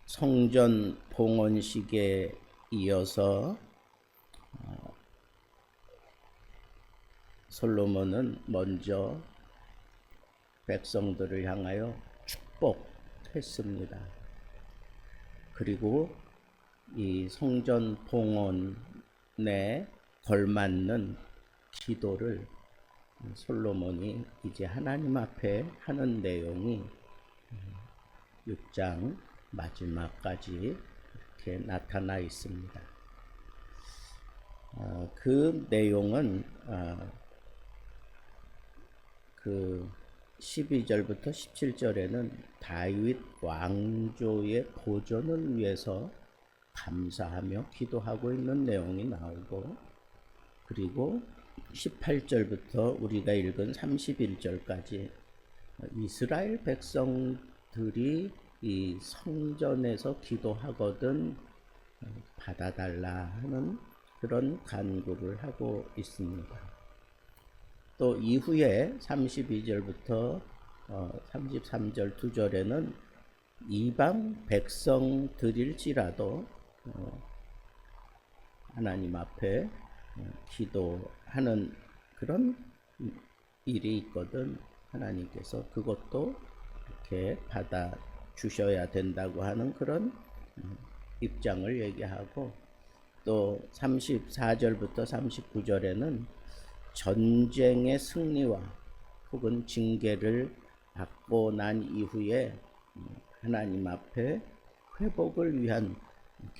성전 봉헌식에 이어서 솔로몬은 먼저 백성들을 향하여 축복했습니다. 그리고 이 성전 봉헌에 걸맞는 기도를 솔로몬이 이제 하나님 앞에 하는 내용이 6장 마지막까지 이렇게 나타나 있습니다. 그 내용은 그 12절부터 17절에는 다윗 왕조의 보존을 위해서 감사하며 기도하고 있는 내용이 나오고, 그리고 18절부터 우리가 읽은 31절까지 이스라엘 백성들이 이 성전에서 기도하거든 받아달라 하는 그런 간구를 하고 있습니다. 또 이후에 32절부터 33절 2절에는 이방 백성들일지라도 하나님 앞에 기도하는 그런 일이 있거든 하나님께서 그것도 이렇게 받아 주셔야 된다고 하는 그런 입장을 얘기하고, 또 34절부터 39절에는 전쟁의 승리와 혹은 징계를 받고 난 이후에 하나님 앞에 회복을 위한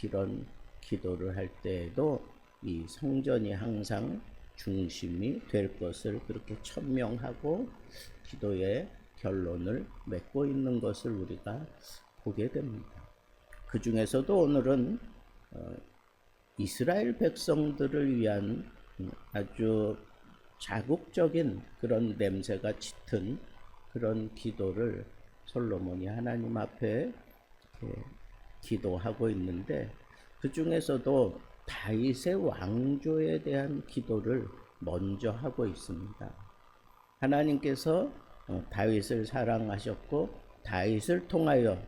그런 기도를 할 때에도 이 성전이 항상 중심이 될 것을 그렇게 천명하고 기도의 결론을 맺고 있는 것을 우리가 보게 됩니다. 그 중에서도 오늘은 이스라엘 백성들을 위한 아주 자국적인 그런 냄새가 짙은 그런 기도를 솔로몬이 하나님 앞에 기도하고 있는데, 그 중에서도 다윗의 왕조에 대한 기도를 먼저 하고 있습니다. 하나님께서 다윗을 사랑하셨고 다윗을 통하여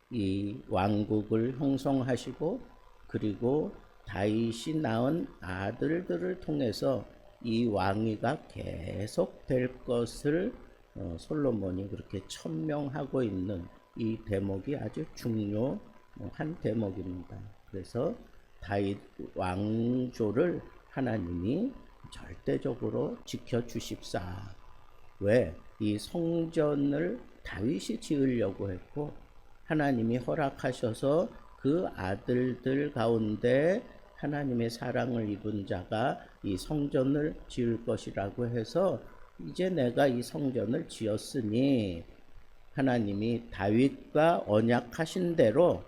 이 왕국을 형성하시고, 그리고 다윗이 낳은 아들들을 통해서 이 왕위가 계속 될 것을 솔로몬이 그렇게 천명하고 있는 이 대목이 아주 중요한 대목입니다. 그래서 다윗 왕조를 하나님이 절대적으로 지켜주십사. 왜? 이 성전을 다윗이 지으려고 했고 하나님이 허락하셔서 그 아들들 가운데 하나님의 사랑을 입은 자가 이 성전을 지을 것이라고 해서 이제 내가 이 성전을 지었으니 하나님이 다윗과 언약하신 대로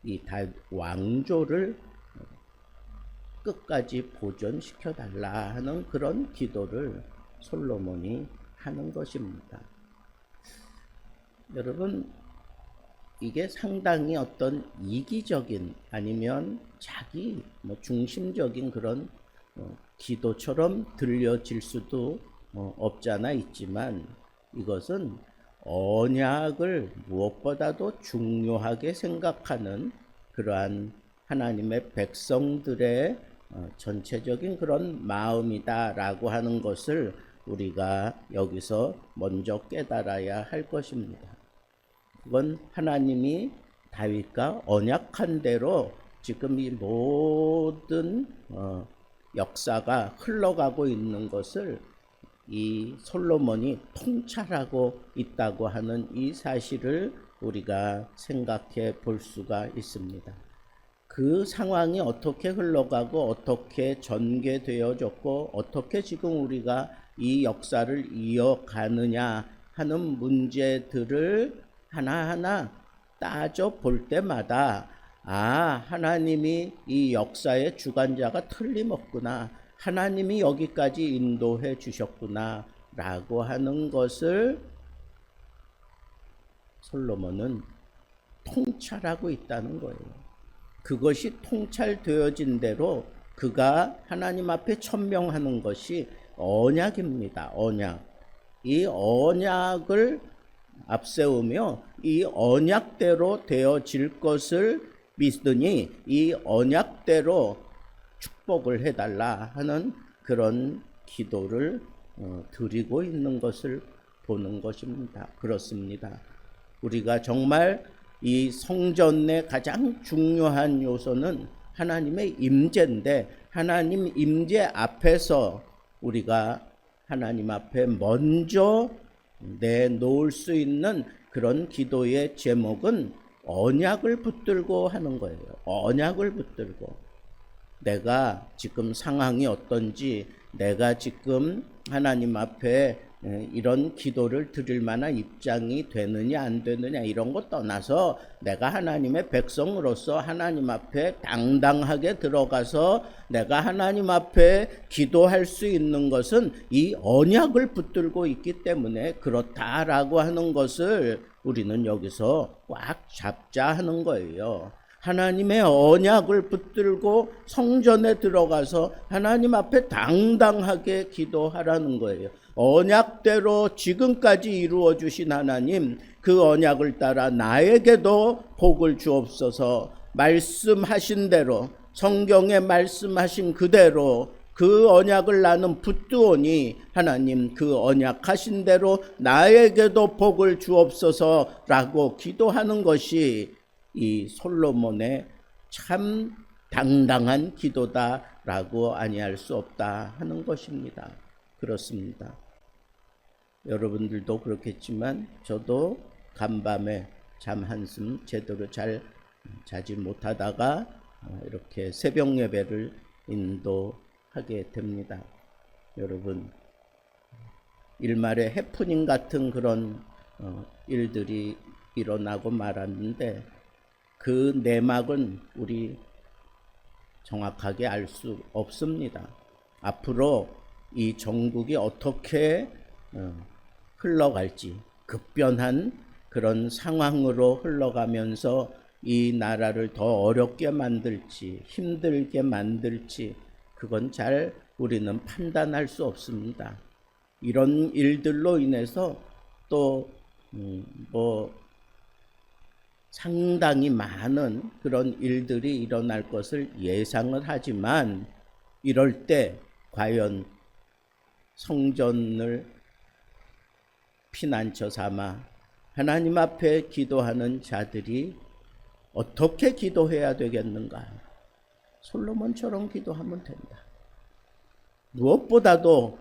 이 다윗 왕조를 끝까지 보존시켜 달라 하는 그런 기도를 솔로몬이 하는 것입니다. 여러분, 이게 상당히 어떤 이기적인 아니면 자기 중심적인 그런 기도처럼 들려질 수도 없잖아 있지만, 이것은 언약을 무엇보다도 중요하게 생각하는 그러한 하나님의 백성들의 전체적인 그런 마음이다라고 하는 것을 우리가 여기서 먼저 깨달아야 할 것입니다. 그건 하나님이 다윗과 언약한 대로 지금 이 모든 역사가 흘러가고 있는 것을 이 솔로몬이 통찰하고 있다고 하는 이 사실을 우리가 생각해 볼 수가 있습니다. 그 상황이 어떻게 흘러가고 어떻게 전개되어졌고 어떻게 지금 우리가 이 역사를 이어가느냐 하는 문제들을 하나하나 따져 볼 때마다 하나님이 이 역사의 주관자가 틀림없구나, 하나님이 여기까지 인도해 주셨구나 라고 하는 것을 솔로몬은 통찰하고 있다는 거예요. 그것이 통찰되어진 대로 그가 하나님 앞에 천명하는 것이 언약입니다. 언약. 이 언약을 앞세우며 이 언약대로 되어질 것을 믿으니 이 언약대로 축복을 해달라 하는 그런 기도를 드리고 있는 것을 보는 것입니다. 그렇습니다. 우리가 정말 이 성전의 가장 중요한 요소는 하나님의 임재인데 하나님 임재 앞에서 우리가 하나님 앞에 먼저 내놓을 수 있는 그런 기도의 제목은 언약을 붙들고 하는 거예요. 언약을 붙들고 내가 지금 상황이 어떤지, 내가 지금 하나님 앞에 이런 기도를 드릴 만한 입장이 되느냐 안 되느냐 이런 것 떠나서 내가 하나님의 백성으로서 하나님 앞에 당당하게 들어가서 내가 하나님 앞에 기도할 수 있는 것은 이 언약을 붙들고 있기 때문에 그렇다라고 하는 것을 우리는 여기서 꽉 잡자 하는 거예요. 하나님의 언약을 붙들고 성전에 들어가서 하나님 앞에 당당하게 기도하라는 거예요. 언약대로 지금까지 이루어 주신 하나님, 그 언약을 따라 나에게도 복을 주옵소서. 말씀하신 대로, 성경에 말씀하신 그대로 그 언약을 나는 붙드오니 하나님 그 언약하신 대로 나에게도 복을 주옵소서라고 기도하는 것이 이 솔로몬의 참 당당한 기도다라고 아니할 수 없다 하는 것입니다. 그렇습니다. 여러분들도 그렇겠지만 저도 간밤에 잠 한숨 제대로 잘 자지 못하다가 이렇게 새벽 예배를 인도하게 됩니다. 여러분, 일말의 해프닝 같은 그런 일들이 일어나고 말았는데 그 내막은 우리 정확하게 알 수 없습니다. 앞으로 이 전국이 어떻게 흘러갈지, 급변한 그런 상황으로 흘러가면서 이 나라를 더 어렵게 만들지, 힘들게 만들지, 그건 잘 우리는 판단할 수 없습니다. 이런 일들로 인해서 또 상당히 많은 그런 일들이 일어날 것을 예상을 하지만 이럴 때 과연 성전을 피난처 삼아 하나님 앞에 기도하는 자들이 어떻게 기도해야 되겠는가? 솔로몬처럼 기도하면 된다. 무엇보다도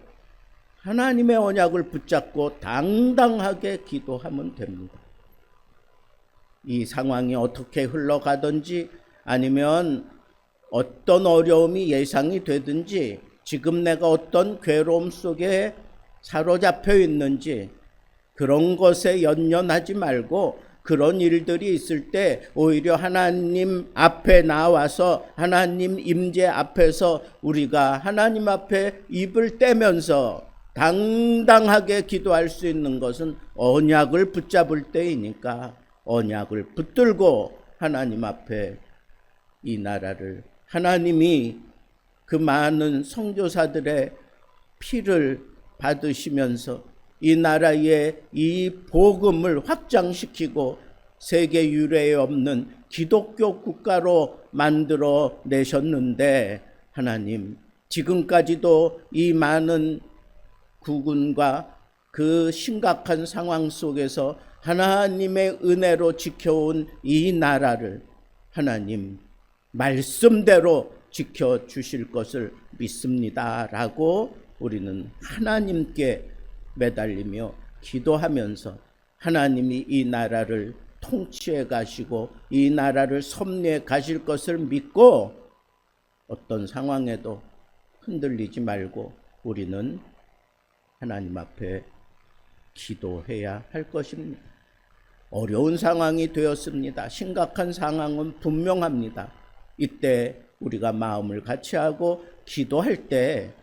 하나님의 언약을 붙잡고 당당하게 기도하면 됩니다. 이 상황이 어떻게 흘러가든지 아니면 어떤 어려움이 예상이 되든지 지금 내가 어떤 괴로움 속에 사로잡혀 있는지 그런 것에 연연하지 말고 그런 일들이 있을 때 오히려 하나님 앞에 나와서 하나님 임재 앞에서 우리가 하나님 앞에 입을 떼면서 당당하게 기도할 수 있는 것은 언약을 붙잡을 때이니까 언약을 붙들고 하나님 앞에 이 나라를 하나님이 그 많은 선교사들의 피를 받으시면서 이 나라의 이 복음을 확장시키고 세계 유례에 없는 기독교 국가로 만들어 내셨는데 하나님 지금까지도 이 많은 국군과 그 심각한 상황 속에서 하나님의 은혜로 지켜온 이 나라를 하나님 말씀대로 지켜주실 것을 믿습니다 라고 우리는 하나님께 매달리며 기도하면서 하나님이 이 나라를 통치해 가시고 이 나라를 섭리해 가실 것을 믿고 어떤 상황에도 흔들리지 말고 우리는 하나님 앞에 기도해야 할 것입니다. 어려운 상황이 되었습니다. 심각한 상황은 분명합니다. 이때 우리가 마음을 같이 하고 기도할 때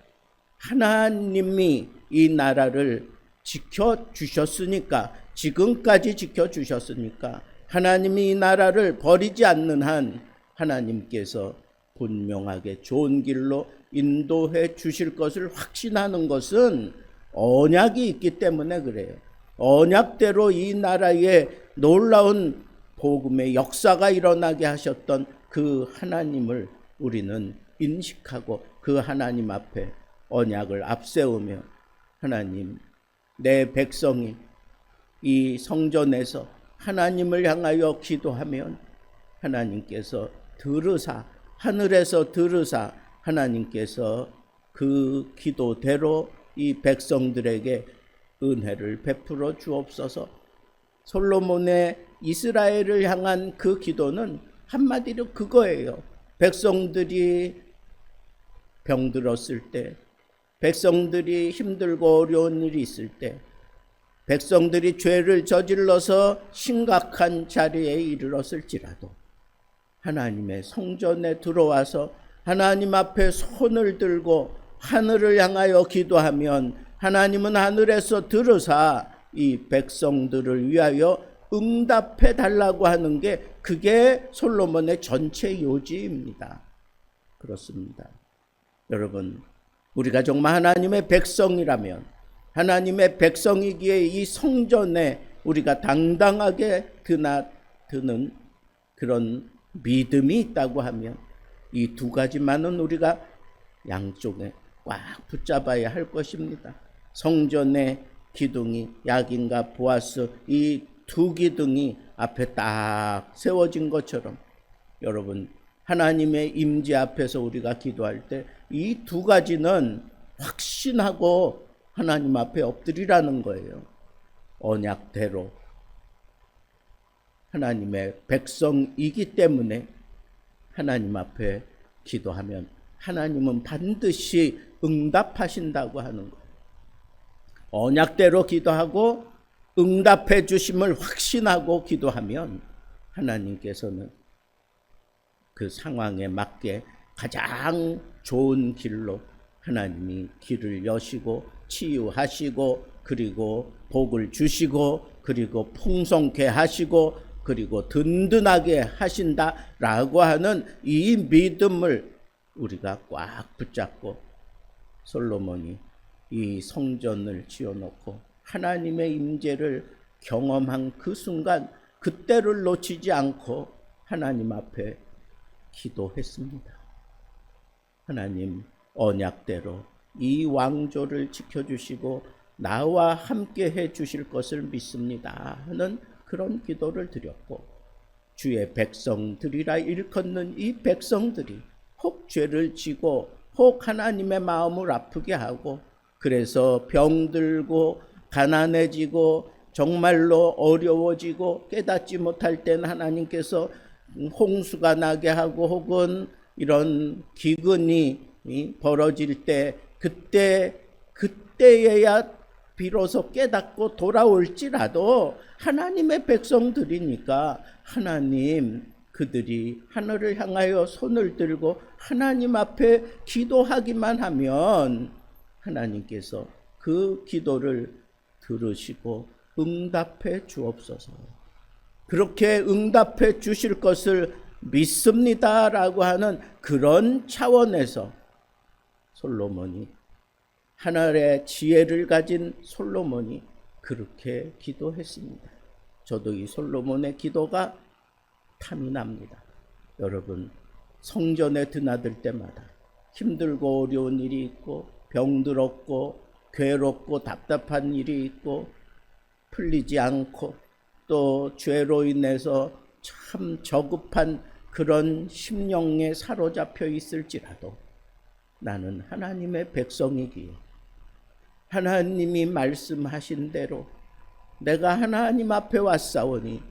하나님이 이 나라를 지켜주셨으니까 지금까지 지켜주셨으니까 하나님이 이 나라를 버리지 않는 한 하나님께서 분명하게 좋은 길로 인도해 주실 것을 확신하는 것은 언약이 있기 때문에 그래요. 언약대로 이 나라에 놀라운 복음의 역사가 일어나게 하셨던 그 하나님을 우리는 인식하고 그 하나님 앞에 언약을 앞세우며 하나님, 내 백성이 이 성전에서 하나님을 향하여 기도하면 하나님께서 들으사, 하늘에서 들으사 하나님께서 그 기도대로 이 백성들에게 은혜를 베풀어 주옵소서. 솔로몬의 이스라엘을 향한 그 기도는 한마디로 그거예요. 백성들이 병들었을 때, 백성들이 힘들고 어려운 일이 있을 때, 백성들이 죄를 저질러서 심각한 자리에 이르렀을지라도 하나님의 성전에 들어와서 하나님 앞에 손을 들고 하늘을 향하여 기도하면 하나님은 하늘에서 들으사 이 백성들을 위하여 응답해 달라고 하는 게 그게 솔로몬의 전체 요지입니다. 그렇습니다. 여러분, 우리가 정말 하나님의 백성이라면, 하나님의 백성이기에 이 성전에 우리가 당당하게 드는 그런 믿음이 있다고 하면 이 두 가지만은 우리가 양쪽에 꽉 붙잡아야 할 것입니다. 성전의 기둥이 야긴과 보아스 이 두 기둥이 앞에 딱 세워진 것처럼 여러분, 하나님의 임재 앞에서 우리가 기도할 때 이 두 가지는 확신하고 하나님 앞에 엎드리라는 거예요. 언약대로 하나님의 백성이기 때문에 하나님 앞에 기도하면 하나님은 반드시 응답하신다고 하는 거예요. 언약대로 기도하고 응답해 주심을 확신하고 기도하면 하나님께서는 그 상황에 맞게 가장 좋은 길로 하나님이 길을 여시고 치유하시고 그리고 복을 주시고 그리고 풍성케 하시고 그리고 든든하게 하신다라고 하는 이 믿음을 우리가 꽉 붙잡고 솔로몬이 이 성전을 지어놓고 하나님의 임재를 경험한 그 순간 그때를 놓치지 않고 하나님 앞에 기도했습니다. 하나님, 언약대로 이 왕조를 지켜주시고 나와 함께 해주실 것을 믿습니다 하는 그런 기도를 드렸고, 주의 백성들이라 일컫는 이 백성들이 혹 죄를 지고 혹 하나님의 마음을 아프게 하고 그래서 병들고 가난해지고 정말로 어려워지고 깨닫지 못할 때는 하나님께서 홍수가 나게 하고 혹은 이런 기근이 벌어질 때 그때에야 비로소 깨닫고 돌아올지라도 하나님의 백성들이니까 하나님, 그들이 하늘을 향하여 손을 들고 하나님 앞에 기도하기만 하면 하나님께서 그 기도를 들으시고 응답해 주옵소서. 그렇게 응답해 주실 것을 믿습니다라고 하는 그런 차원에서 솔로몬이, 하늘의 지혜를 가진 솔로몬이 그렇게 기도했습니다. 저도 이 솔로몬의 기도가 탐이 납니다. 여러분, 성전에 드나들 때마다 힘들고 어려운 일이 있고 병들었고 괴롭고 답답한 일이 있고 풀리지 않고 또 죄로 인해서 참 저급한 그런 심령에 사로잡혀 있을지라도 나는 하나님의 백성이기에 하나님이 말씀하신 대로 내가 하나님 앞에 왔사오니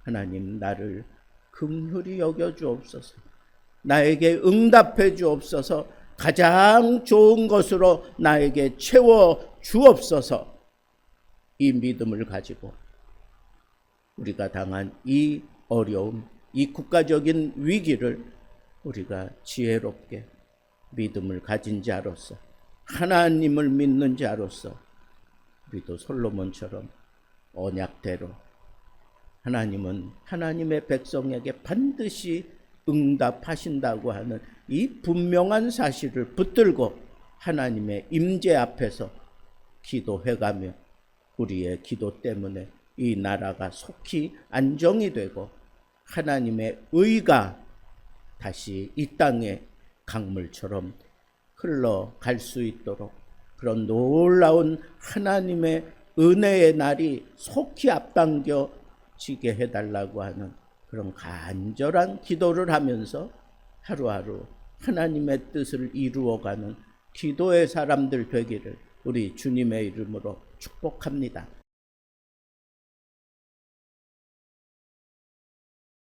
하나님 나를 긍휼히 여겨 주옵소서. 나에게 응답해 주옵소서. 가장 좋은 것으로 나에게 채워 주옵소서. 이 믿음을 가지고 우리가 당한 이 어려움, 이 국가적인 위기를 우리가 지혜롭게 믿음을 가진 자로서, 하나님을 믿는 자로서 우리도 솔로몬처럼 언약대로 하나님은 하나님의 백성에게 반드시 응답하신다고 하는 이 분명한 사실을 붙들고 하나님의 임재 앞에서 기도해가며 우리의 기도 때문에 이 나라가 속히 안정이 되고 하나님의 의가 다시 이 땅에 강물처럼 흘러갈 수 있도록 그런 놀라운 하나님의 은혜의 날이 속히 앞당겨지게 해달라고 하는 그런 간절한 기도를 하면서 하루하루 하나님의 뜻을 이루어가는 기도의 사람들 되기를 우리 주님의 이름으로 축복합니다.